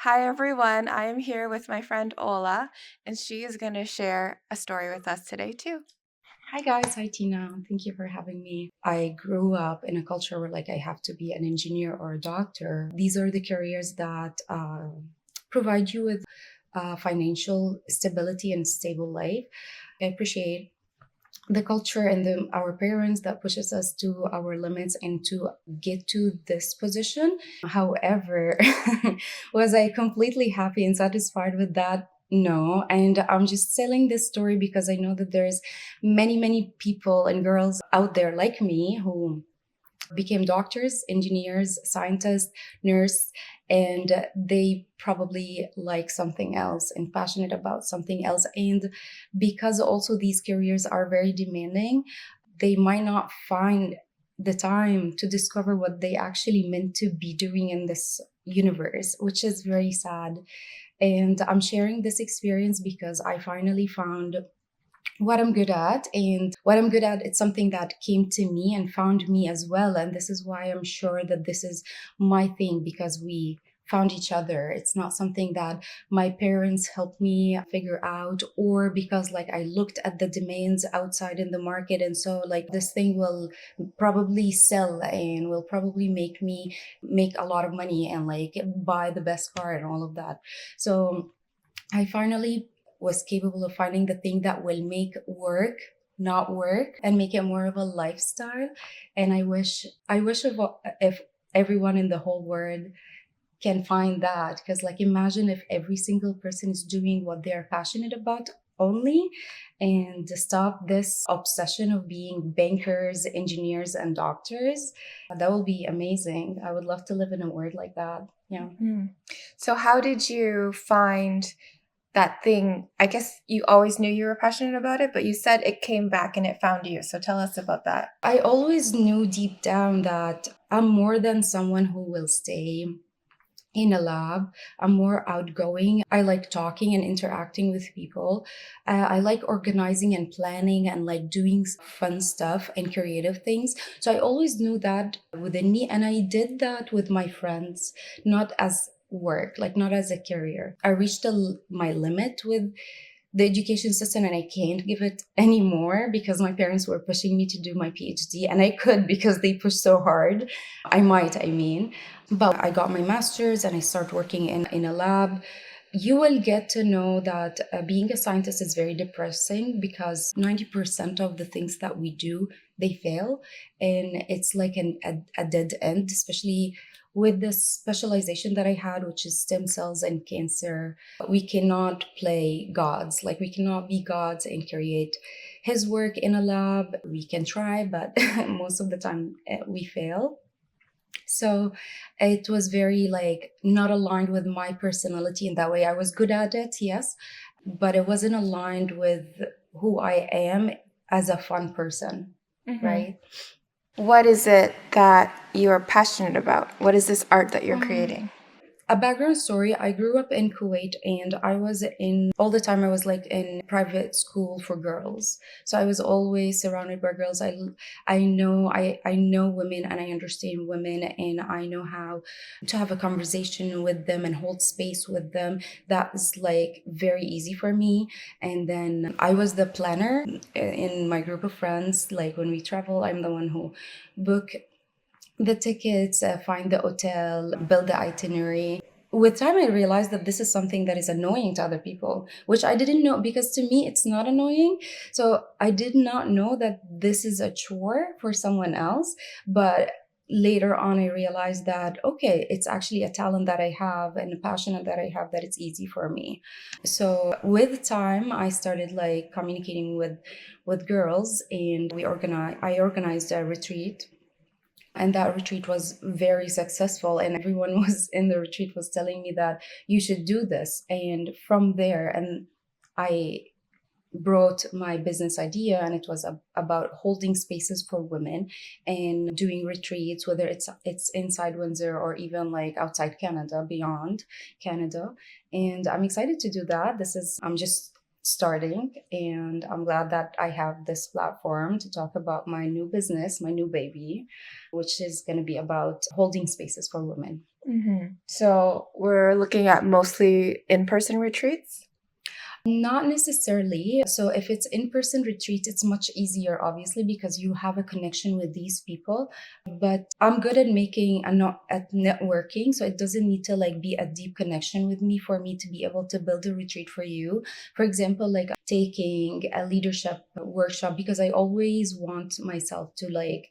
Hi, everyone. I am here with my friend Ola, and she is going to share a story with us today, too. Hi guys, hi Tina. Thank you for having me. I grew up in a culture where I have to be an engineer or a doctor. These are the careers that provide you with financial stability and stable life. I appreciate the culture and our parents that pushes us to our limits and to get to this position. However, was I completely happy and satisfied with that? No. And I'm just telling this story because I know that there's many people and girls out there like me who became doctors, engineers, scientists, nurse, and they probably like something else and passionate about something else. And because also these careers are very demanding, they might not find the time to discover what they actually meant to be doing in this universe, which is very sad. And I'm sharing this experience because I finally found what I'm good at. And what I'm good at, it's something that came to me and found me as well. And this is why I'm sure that this is my thing because we found each other. It's not something that my parents helped me figure out or because I looked at the demands outside in the market and so this thing will probably sell and will probably make me make a lot of money and buy the best car and all of that. So I finally was capable of finding the thing that will make work not work and make it more of a lifestyle. And I wish if everyone in the whole world can find that because imagine if every single person is doing what they're passionate about only and to stop this obsession of being bankers, engineers and doctors. That will be amazing. I would love to live in a world like that. Yeah. So, how did you find that thing? I guess you always knew you were passionate about it, but you said it came back and it found you. So, tell us about that. I always knew deep down that I'm more than someone who will stay in a lab. I'm more outgoing. I like talking and interacting with people. I like organizing and planning and doing fun stuff and creative things. So I always knew that within me. And I did that with my friends, not as work, not as a career. I reached my limit with the education system and I can't give it anymore because my parents were pushing me to do my PhD and I could because they pushed so hard. I mean. But I got my master's and I started working in a lab. You will get to know that being a scientist is very depressing because 90% of the things that we do, they fail. And it's like a dead end, especially with the specialization that I had, which is stem cells and cancer. We cannot play gods. We cannot be gods and create his work in a lab. We can try, but most of the time we fail. So it was very not aligned with my personality in that way. I was good at it, yes, but it wasn't aligned with who I am as a fun person, Mhm. right? What is it that you are passionate about? What is this art that you're Um, creating? a background story. I grew up in Kuwait and I was in all the time I was in private school for girls. So I was always surrounded by girls. I know women and I understand women and I know how to have a conversation with them and hold space with them. That is very easy for me. And then I was the planner in my group of friends. When we travel, I'm the one who book the tickets, find the hotel, build the itinerary. With time, I realized that this is something that is annoying to other people, which I didn't know because to me, it's not annoying. So I did not know that this is a chore for someone else. But later on, I realized that, okay, it's actually a talent that I have and a passion that I have that it's easy for me. So with time, I started communicating with girls and I organized a retreat and that retreat was very successful and everyone was in the retreat was telling me that you should do this. And from there, and I brought my business idea and it was about holding spaces for women and doing retreats, whether it's inside Windsor or even outside Canada, beyond Canada. And I'm excited to do that. I'm just starting and I'm glad that I have this platform to talk about my new business, my new baby, which is going to be about holding spaces for women. So we're looking at mostly in-person retreats. Not necessarily. So if it's in-person retreat, it's much easier, obviously, because you have a connection with these people. But I'm good at making and not at networking. So it doesn't need to like be a deep connection with me for me to be able to build a retreat for you. For example, like taking a leadership workshop, because I always want myself to like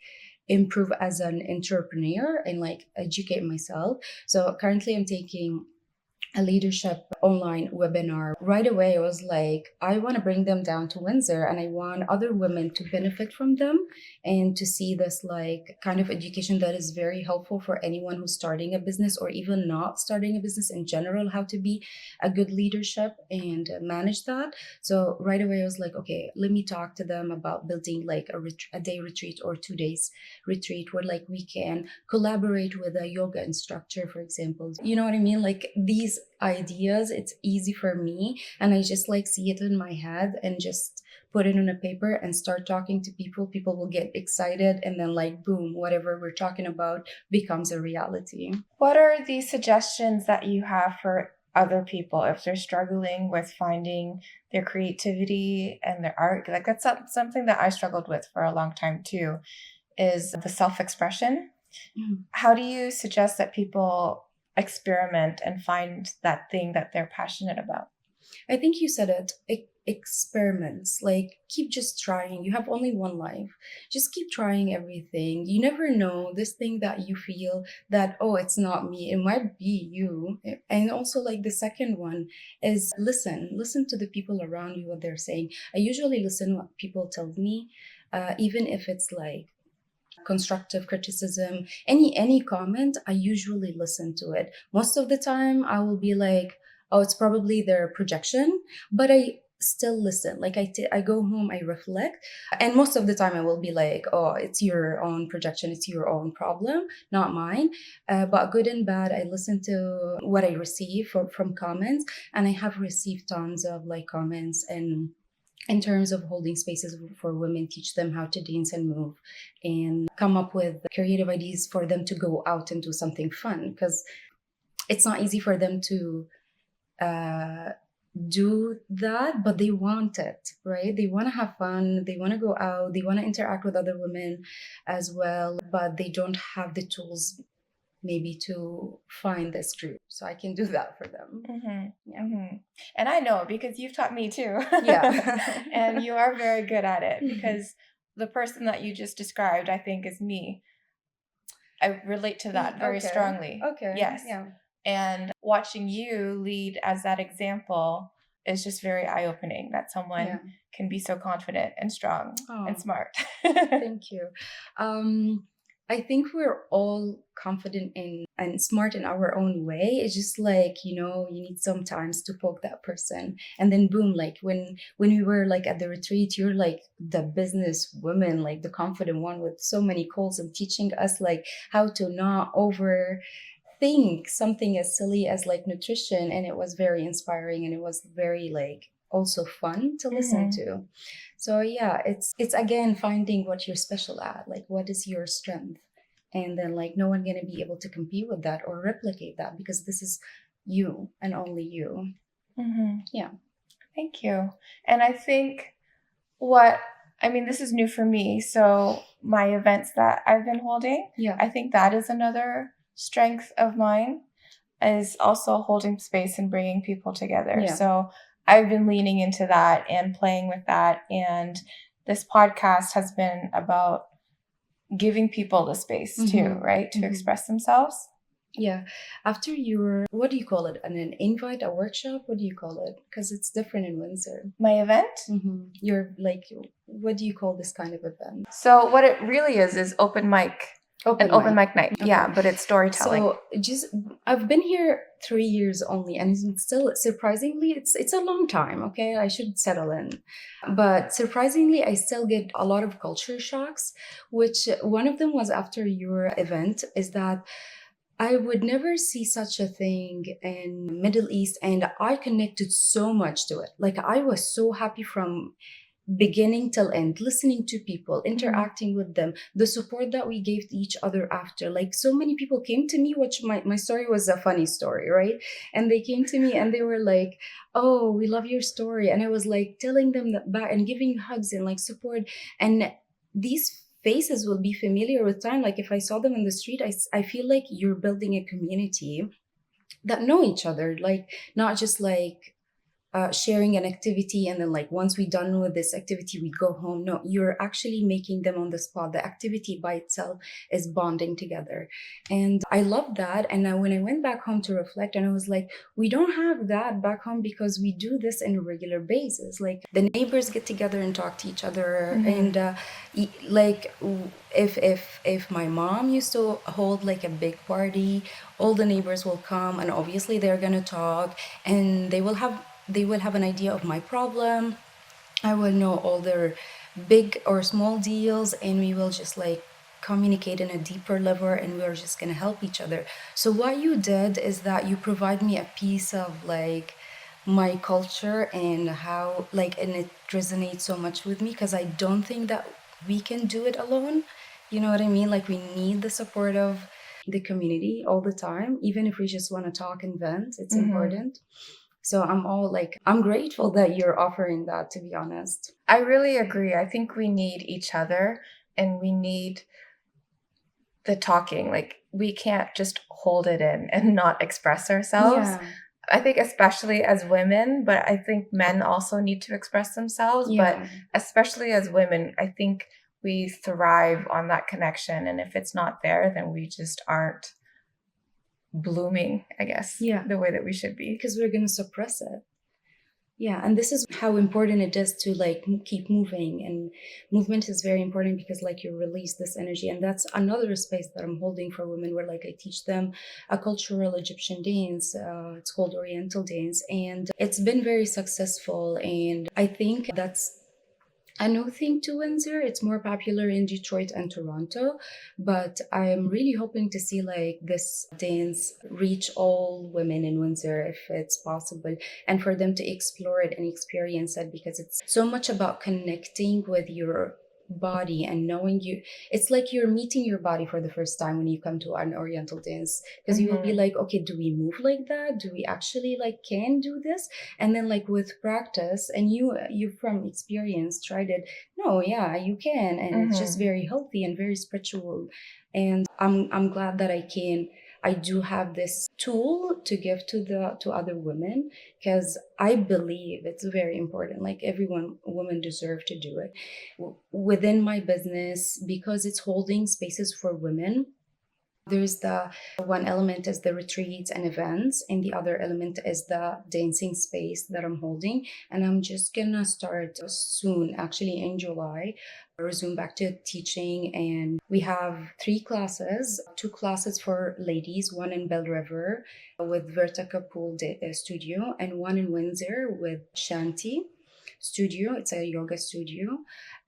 improve as an entrepreneur and like educate myself. So currently I'm taking a leadership online webinar. Right away, I was like, I want to bring them down to Windsor and I want other women to benefit from them and to see this like kind of education that is very helpful for anyone who's starting a business or even not starting a business in general, how to be a good leadership and manage that. So right away, I was like, okay, let me talk to them about building like a day retreat or 2 days retreat where like we can collaborate with a yoga instructor, for example. You know what I mean? Like these ideas, it's easy for me and I just like see it in my head and just put it on a paper and start talking to people. People will get excited and then like boom, whatever we're talking about becomes a reality. What are the suggestions that you have for other people if they're struggling with finding their creativity and their art? Like that's something that I struggled with for a long time too, is the self-expression. Mhm. How do you suggest that people experiment and find that thing that they're passionate about? I think you said it. Experiments. Like keep just trying. You have only one life. Just keep trying everything. You never know this thing that you feel that, oh, it's not me. It might be you. And also like the second one is listen. Listen to the people around you, what they're saying. I usually listen what people tell me, even if it's like constructive criticism, any comment, I usually listen to it. Most of the time I will be like, oh, it's probably their projection, but I still listen. Like I go home, I reflect, and most of the time I will be like, oh, it's your own projection, it's your own problem, not mine. But good and bad, I listen to what I receive from comments, and I have received tons of like comments and in terms of holding spaces for women, teach them how to dance and move and come up with creative ideas for them to go out and do something fun, because it's not easy for them to uh, do that, but they want it, right? They want to have fun, they want to go out, they want to interact with other women as well, but they don't have the tools maybe to find this group. So I can do that for them. Yeah. And I know because you've taught me too. Yeah. And you are very good at it because the person that you just described, I think, is me. I relate to that very Okay. strongly. Okay. Yes. Yeah. And watching you lead as that example is just very eye-opening that someone Yeah. can be so confident and strong and Oh, smart. thank you. I think we're all confident in and smart in our own way. It's just like, you need sometimes to poke that person. And then boom, like when we were like at the retreat, you're like the business woman, like the confident one with so many calls and teaching us like how to not overthink something as silly as like nutrition. And it was very inspiring and it was very like also fun to listen to. So yeah, it's again finding what you're special at, like what is your strength, and then like no one gonna be able to compete with that or replicate that because this is you and only you. Yeah. Thank you. And I think this is new for me. So my events that I've been holding, Yeah. I think that is another strength of mine, is also holding space and bringing people together. Yeah. So I've been leaning into that and playing with that. And this podcast has been about giving people the space too, right? To express themselves. Yeah. After your, what do you call it? An invite, a workshop? What do you call it? Because it's different in Windsor. My event? You're like, what do you call this kind of event? So what it really is open mic. Open mic night. Okay. Yeah, but it's storytelling. So I've been here 3 years only, and it's still surprisingly, it's a long time. Okay, I should settle in, but surprisingly, I still get a lot of culture shocks. Which one of them was after your event is that I would never see such a thing in Middle East, and I connected so much to it. Like I was so happy from beginning till end, listening to people, Mhm. interacting with them, the support that we gave to each other after. Like so many people came to me, which my story was a funny story, right? And they came to me and they were like, oh, we love your story. And I was like telling them that back and giving hugs and like support. And these faces will be familiar with time. Like if I saw them in the street, I feel like you're building a community that know each other, like not just like sharing an activity and then like once we done with this activity we go home. No, you're actually making them on the spot. The activity by itself is bonding together, and I love that. And now when I went back home to reflect, and I was like, we don't have that back home because we do this on a regular basis. Like the neighbors get together and talk to each other. Mhm. And like if my mom used to hold like a big party, all the neighbors will come and obviously they're gonna talk, and they will have an idea of my problem. I will know all their big or small deals, and we will just like communicate in a deeper level, and we're just gonna help each other. So what you did is that you provide me a piece of like my culture and how like, and it resonates so much with me because I don't think that we can do it alone. You know what I mean? Like we need the support of the community all the time, even if we just want to talk and vent. It's Mhm. important. So I'm all like, I'm grateful that you're offering that, to be honest. I really agree. I think we need each other and we need the talking. Like we can't just hold it in and not express ourselves. Yeah. I think especially as women, but I think men also need to express themselves. But Yeah. especially as women, I think we thrive on that connection. And if it's not there, then we just aren't blooming, I guess, Yeah. the way that we should be. Because we're going to suppress it. Yeah, and this is how important it is to like keep moving, and movement is very important because like you release this energy, and that's another space that I'm holding for women where like I teach them a cultural Egyptian dance. It's called Oriental dance, and it's been very successful, and I think that's a new thing to Windsor. It's more popular in Detroit and Toronto, but I'm really hoping to see like this dance reach all women in Windsor if it's possible, and for them to explore it and experience it, because it's so much about connecting with your body and knowing you. It's like you're meeting your body for the first time when you come to an Oriental dance, because you will be Mhm. like, okay, do we move like that? Do we actually like can do this? And then like with practice, and you from experience tried it, no, yeah, you can, and it's just Mhm. very healthy and very spiritual. And I'm glad that I do have this tool to give to other women, because I believe it's very important. Like everyone, women deserve to do it within my business, because it's holding spaces for women. There's the one element is the retreats and events, and the other element is the dancing space that I'm holding. And I'm just gonna start soon, actually in July, resume back to teaching. And we have 3 classes, 2 classes for ladies, one in Bell River with Vertica Pool Studio, and one in Windsor with Shanti Studio. It's a yoga studio.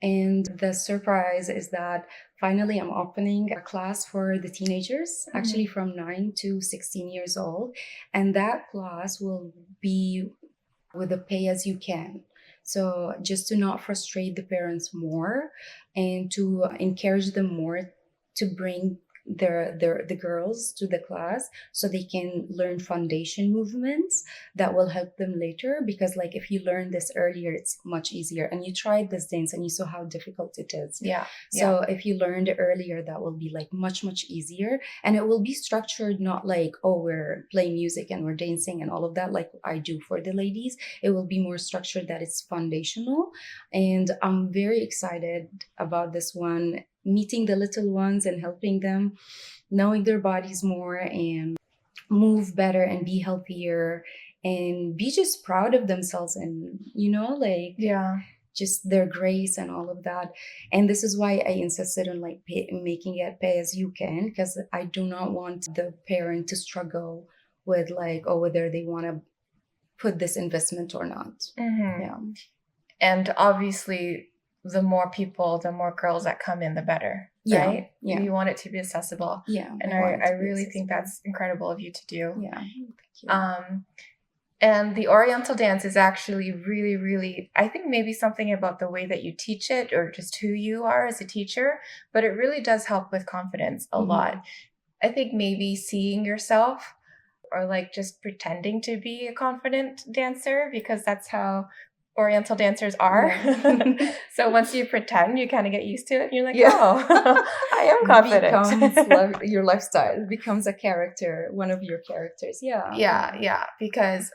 And the surprise is that finally I'm opening a class for the teenagers, actually from 9 to 16 years old. And that class will be with a pay as you can. So just to not frustrate the parents more, and to encourage them more to bring the girls to the class so they can learn foundation movements that will help them later. Because like if you learn this earlier, it's much easier. And you tried this dance and you saw how difficult it is. Yeah. So if you learned earlier, that will be like much easier, and it will be structured, not like, oh, we're playing music and we're dancing and all of that like I do for the ladies. It will be more structured, that it's foundational. And I'm very excited about this one, meeting the little ones and helping them knowing their bodies more and move better and be healthier and be just proud of themselves, and like Yeah. just their grace and all of that. And this is why I insisted on like making it pay as you can, because I do not want the parent to struggle with like, oh, whether they want to put this investment or not. Mhm. Yeah. And obviously, the more people, the more girls that come in, the better, Yeah. right? Yeah. You want it to be accessible. Yeah. And want it I to be really think accessible. that's incredible of you to do. Yeah. Thank you. And the Oriental dance is actually really, really, I think maybe something about the way that you teach it or just who you are as a teacher, but it really does help with confidence a lot. I think maybe seeing yourself or like just pretending to be a confident dancer, because that's how Oriental dancers are. Yeah. So once you pretend, you kind of get used to it. And you're like, Yeah. oh, I am confident. It becomes your lifestyle. It becomes a character, one of your characters. Yeah. Yeah. Because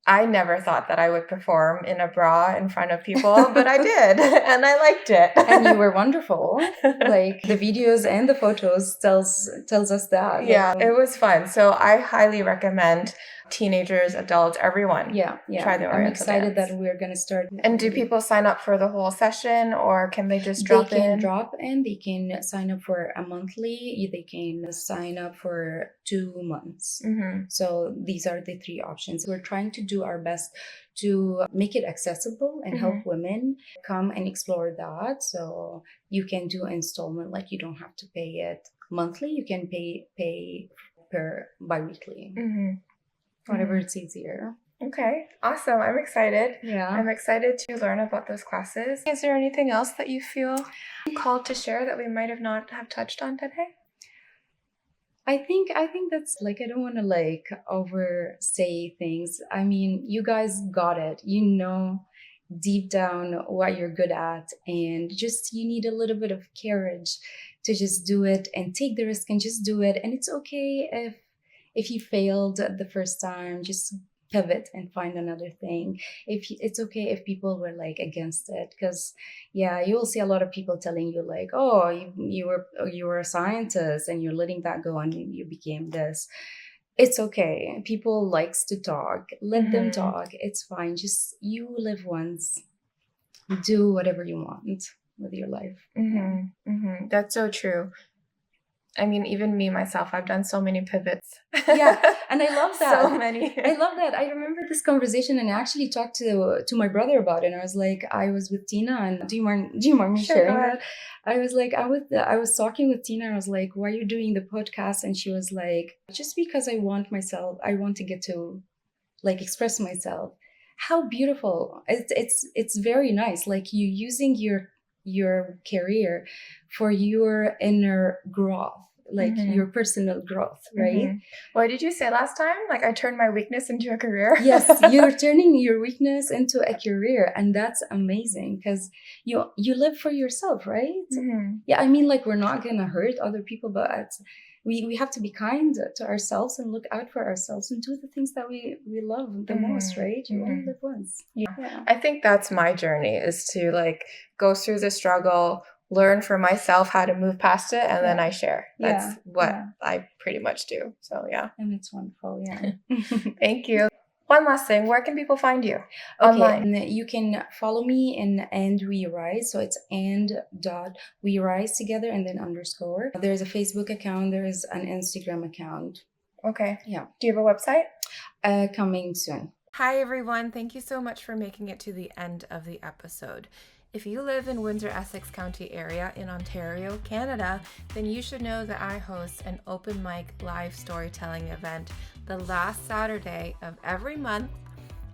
I never thought that I would perform in a bra in front of people, but I did, and I liked it. And you were wonderful. Like the videos and the photos tells us that. Yeah, it was fun. So I highly recommend teenagers, adults, everyone. Yeah. Try the I'm Oriental excited dance. that we're gonna start. And do people sign up for the whole session, or can they just drop They can in? drop in. They can sign up for a monthly. They can sign up for 2 months. So these are the 3 options. We're trying to do our best to make it accessible and help women come and explore that. So you can do installment, like you don't have to pay it monthly. You can pay per bi-weekly. Whatever it's easier. Okay, awesome. I'm excited. Yeah. I'm excited to learn about those classes. Is there anything else that you feel called to share that we might have not have touched on today? I think that's like, I don't want to like oversay things. I mean, you guys got it. You know deep down what you're good at, and just you need a little bit of courage to just do it and take the risk and just do it. And it's okay if you failed the first time, just pivot and find another thing. It's okay if people were like against it, because you will see a lot of people telling you like, oh, you were a scientist and you're letting that go and you became this. It's okay. People likes to talk. Let them talk. It's fine. Just you live once. Do whatever you want with your life. That's so true. I mean, even me, myself, I've done so many pivots. Yeah, and I love that. So many. I love that. I remember this conversation, and I actually talked to my brother about it. And I was like, I was with Tina, and do you mind me sharing that? I was like, I was talking with Tina, and I was like, why are you doing the podcast? And she was like, just because I want to get to like express myself. How beautiful. It's very nice. Like you using your career for your inner growth, like your personal growth, right? What did you say last time? Like, I turned my weakness into a career? Yes, you're turning your weakness into a career, and that's amazing because you live for yourself, right? Yeah, I mean, like, we're not gonna hurt other people, but we have to be kind to ourselves and look out for ourselves and do the things that we love the most, right? You only live once. Yeah. I think that's my journey, is to like go through the struggle, learn for myself how to move past it, and then I share. That's what I pretty much do. So yeah. And it's wonderful. Yeah. Thank you. One last thing, where can people find you online? You can follow me in And We Rise. So it's and.we rise together and then underscore. There's a Facebook account. There's an Instagram account. Okay. Yeah. Do you have a website? Coming soon. Hi, everyone. Thank you so much for making it to the end of the episode. If you live in Windsor, Essex County area in Ontario, Canada, then you should know that I host an open mic live storytelling event the last Saturday of every month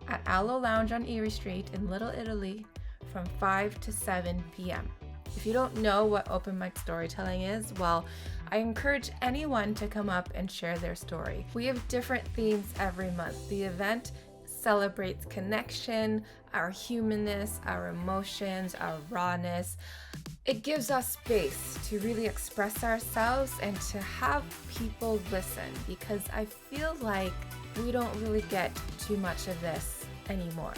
at Aloe Lounge on Erie Street in Little Italy from 5 to 7 p.m. If you don't know what open mic storytelling is, well, I encourage anyone to come up and share their story. We have different themes every month. The event celebrates connection, our humanness, our emotions, our rawness. It gives us space to really express ourselves and to have people listen, because I feel like we don't really get too much of this anymore.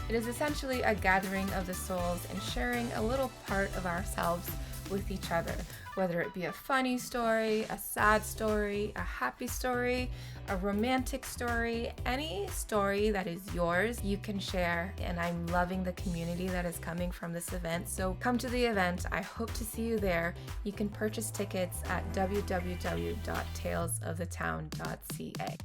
It is essentially a gathering of the souls and sharing a little part of ourselves with each other, whether it be a funny story, a sad story, a happy story, a romantic story, any story that is yours, you can share. And I'm loving the community that is coming from this event. So come to the event. I hope to see you there. You can purchase tickets at www.talesofthetown.ca.